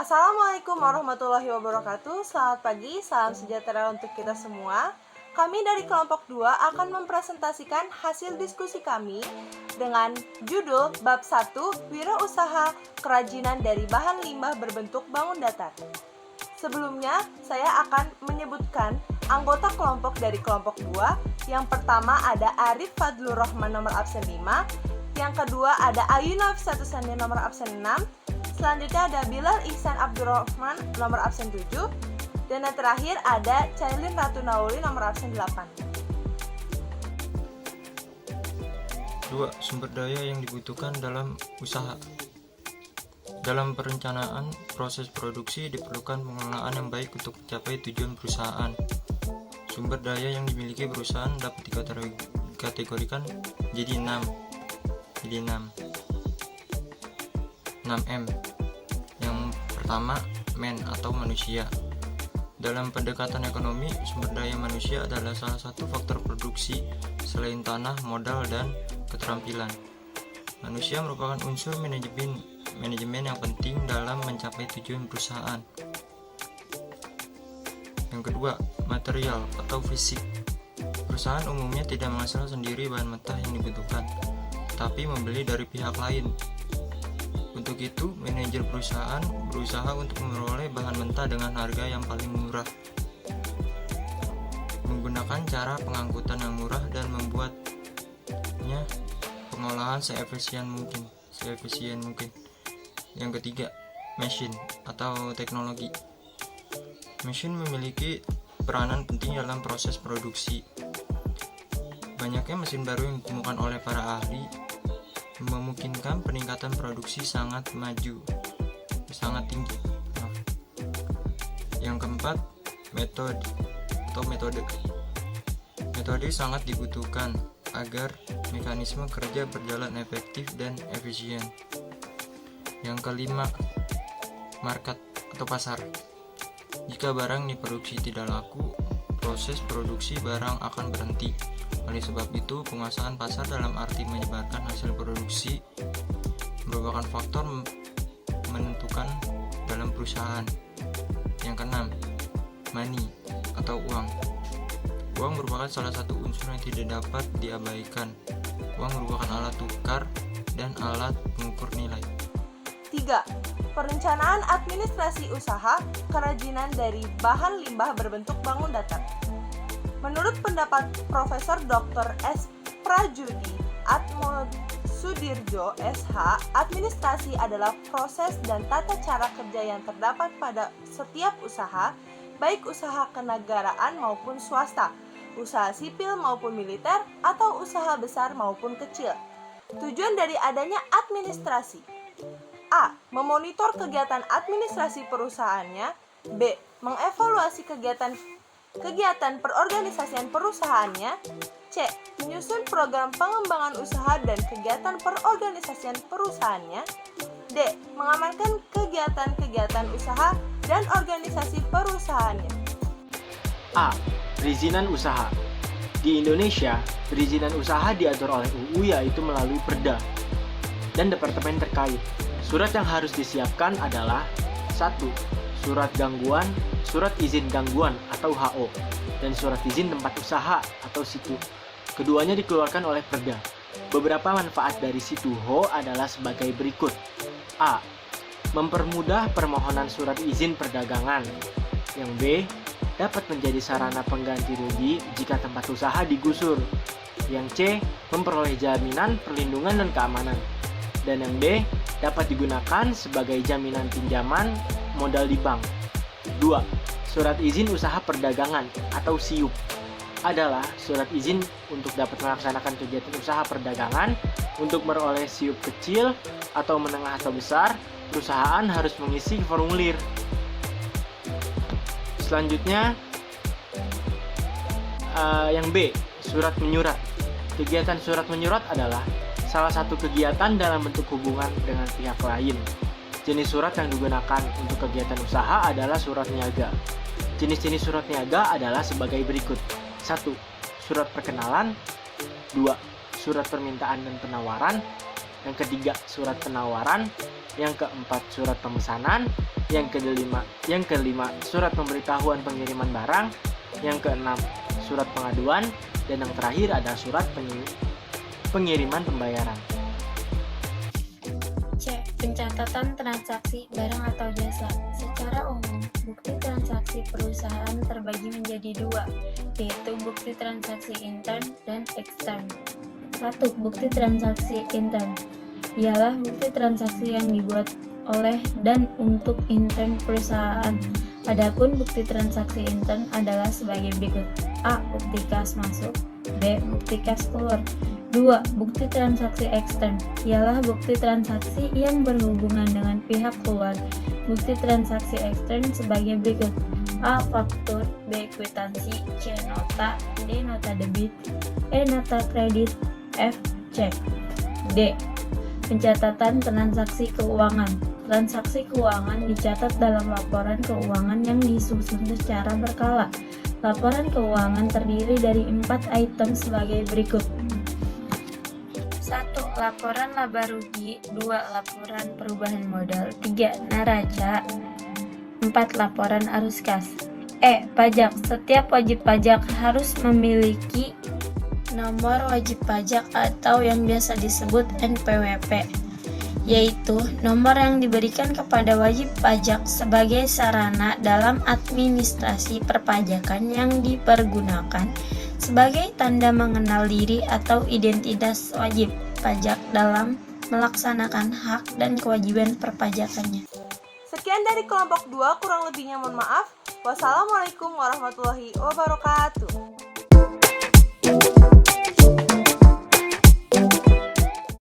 Assalamualaikum warahmatullahi wabarakatuh. Selamat pagi, salam sejahtera untuk kita semua. Kami dari kelompok 2 akan mempresentasikan hasil diskusi kami dengan judul Bab 1 Wirausaha Kerajinan dari Bahan Limbah Berbentuk Bangun Datar. Sebelumnya, saya akan menyebutkan anggota kelompok dari kelompok 2. Yang pertama ada Arif Fadlur Rahman nomor absen 5. Yang kedua ada Ayuna Nafisatu Sania nomor absen 6. Selanjutnya ada Bilal Ihsan Abdurrahman nomor absen 7. Dan yang terakhir ada Cailin Ratu Nauli nomor absen 8. 2. Sumber daya yang dibutuhkan dalam usaha. Dalam perencanaan proses produksi diperlukan pengelolaan yang baik untuk mencapai tujuan perusahaan. Sumber daya yang dimiliki perusahaan dapat dikategorikan jadi 6M. Yang pertama, man atau manusia. Dalam pendekatan ekonomi, sumber daya manusia adalah salah satu faktor produksi selain tanah, modal, dan keterampilan. Manusia merupakan unsur manajemen yang penting dalam mencapai tujuan perusahaan. Yang kedua, material atau fisik. Perusahaan umumnya tidak menghasilkan sendiri bahan mentah yang dibutuhkan, tetapi membeli dari pihak lain. Untuk itu, manajer perusahaan berusaha untuk memperoleh bahan mentah dengan harga yang paling murah, menggunakan cara pengangkutan yang murah dan membuatnya pengolahan seefisien mungkin. Yang ketiga, mesin atau teknologi. Mesin memiliki peranan penting dalam proses produksi. Banyaknya mesin baru yang ditemukan oleh para ahli memungkinkan peningkatan produksi sangat tinggi. Yang keempat, metode. Metode sangat dibutuhkan agar mekanisme kerja berjalan efektif dan efisien. Yang kelima, market atau pasar. Jika barang diproduksi tidak laku, proses produksi barang akan berhenti. Oleh sebab itu, penguasaan pasar dalam arti menyebarkan hasil produksi merupakan faktor menentukan dalam perusahaan. Yang keenam, money atau uang. Uang merupakan salah satu unsur yang tidak dapat diabaikan. Uang merupakan alat tukar dan alat pengukur nilai. 3. Perencanaan administrasi usaha kerajinan dari bahan limbah berbentuk bangun datar. Menurut pendapat Profesor Dr. S. Prajudi Atmosudirjo SH, administrasi adalah proses dan tata cara kerja yang terdapat pada setiap usaha, baik usaha kenegaraan maupun swasta, usaha sipil maupun militer, atau usaha besar maupun kecil. Tujuan dari adanya administrasi: A. Memonitor kegiatan administrasi perusahaannya. B. Mengevaluasi kegiatan perorganisasian perusahaannya. C. Menyusun program pengembangan usaha dan kegiatan perorganisasian perusahaannya. D. Mengamankan kegiatan usaha dan organisasi perusahaannya. A. Perizinan usaha. Di Indonesia, perizinan usaha diatur oleh UU yaitu melalui Perda dan departemen terkait. Surat yang harus disiapkan adalah 1. Surat izin gangguan atau HO, dan surat izin tempat usaha atau situ. Keduanya dikeluarkan oleh Perda. Beberapa manfaat dari situ HO adalah sebagai berikut. A. Mempermudah permohonan surat izin perdagangan. Yang B. Dapat menjadi sarana pengganti rugi jika tempat usaha digusur. Yang C. Memperoleh jaminan, perlindungan, dan keamanan. Dan yang D. Dapat digunakan sebagai jaminan pinjaman modal di bank. 2. Surat izin usaha perdagangan atau SIUP adalah surat izin untuk dapat melaksanakan kegiatan usaha perdagangan. Untuk meroleh SIUP kecil atau menengah atau besar, perusahaan harus mengisi formulir. Selanjutnya, yang B, surat menyurat. Kegiatan surat menyurat adalah salah satu kegiatan dalam bentuk hubungan dengan pihak lain. Jenis surat yang digunakan untuk kegiatan usaha adalah surat niaga. Jenis-jenis surat niaga adalah sebagai berikut. 1. Surat perkenalan. 2. Surat permintaan dan penawaran. Yang ketiga, surat penawaran. yang keempat surat pemesanan, yang kelima surat pemberitahuan pengiriman barang, yang keenam surat pengaduan, dan yang terakhir adalah surat pengiriman pembayaran. C. Pencatatan transaksi barang atau jasa. Secara umum, bukti transaksi perusahaan terbagi menjadi dua, yaitu bukti transaksi intern dan ekstern. 1. Bukti transaksi intern ialah bukti transaksi yang dibuat oleh dan untuk intern perusahaan. Adapun bukti transaksi intern adalah sebagai berikut. A. Bukti kas masuk. B. Bukti kas keluar. 2. Bukti transaksi ekstern ialah bukti transaksi yang berhubungan dengan pihak luar. Bukti transaksi ekstern sebagai berikut. A. Faktur. B. Kwitansi. C. Nota. D. Nota debit. E. Nota kredit. F. Cek. D. Pencatatan transaksi keuangan. Transaksi keuangan dicatat dalam laporan keuangan yang disusun secara berkala. Laporan keuangan terdiri dari 4 item sebagai berikut. 1. Laporan laba rugi. 2. Laporan perubahan modal. 3. Neraca. 4. Laporan arus kas. E. Pajak. Setiap wajib pajak harus memiliki nomor wajib pajak atau yang biasa disebut NPWP, yaitu nomor yang diberikan kepada wajib pajak sebagai sarana dalam administrasi perpajakan yang dipergunakan sebagai tanda mengenal diri atau identitas wajib pajak dalam melaksanakan hak dan kewajiban perpajakannya. Sekian dari kelompok 2, kurang lebihnya mohon maaf. Wassalamualaikum warahmatullahi wabarakatuh.